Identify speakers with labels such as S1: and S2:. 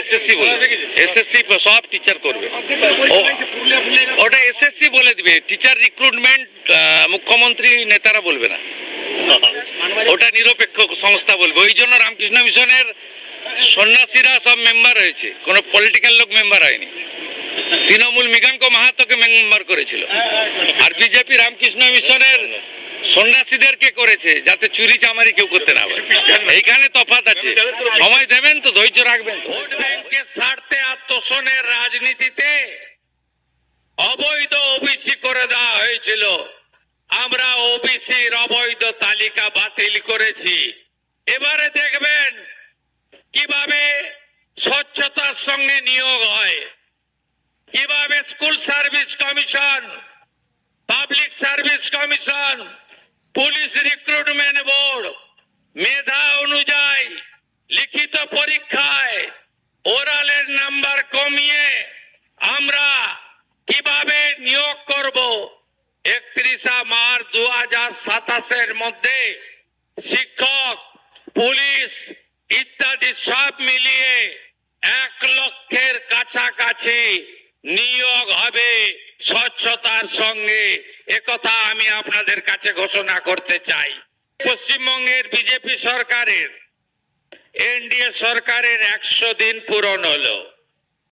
S1: SSC বলে, SSC সব teacher করবে, ওটা এসএসসি বলে দিবে। টিচার রিক্রুটমেন্ট মুখ্যমন্ত্রী নেতারা বলবে না, ওটা নিরপেক্ষ সংস্থা বলবে। ওই জন্য রামকৃষ্ণ মিশনের সন্ন্যাসীরা সব মেম্বার হয়েছে, কোনো পলিটিক্যাল লোক মেম্বার হয়নি। তৃণমূল মৃগাঙ্ক মাহাতোকে মেম্বার করেছিল, আর বিজেপি রামকৃষ্ণ মিশনের সন্ন্যাসীদেরকে করেছে যাতে চুরি চামারি কেউ করতে না পারে। এইখানে তফাৎ আছে, সময় দেবেন তো, ধৈর্য রাখবেন। ভোট ব্যাংকের স্বার্থে আর তোষণের রাজনীতিতে অবৈধ ওবিসি করে দেওয়া হয়েছিল। আমরা ওবিসির অবৈধ তালিকা বাতিল করেছি। এবারে দেখবেন কিভাবে স্বচ্ছতার সঙ্গে নিয়োগ হয়, কিভাবে school service commission, public service commission, police recruitment board মেধা অনুযায়ী লিখিত পরীক্ষায় ওরালের নাম্বার কমিয়ে আমরা কিভাবে নিয়োগ করব। 31 মার্চ 2027 মধ্যে শিক্ষক, পুলিশ ইত্যাদি সব মিলিয়ে 1 লক্ষের কাছাকাছি নিয়োগ হবে স্বচ্ছতার সঙ্গে। একথা আমি আপনাদের কাছে ঘোষণা করতে চাই। পশ্চিমবঙ্গের বিজেপি সরকারের, এনডিএ সরকারের 100 দিন পূরণ হলো।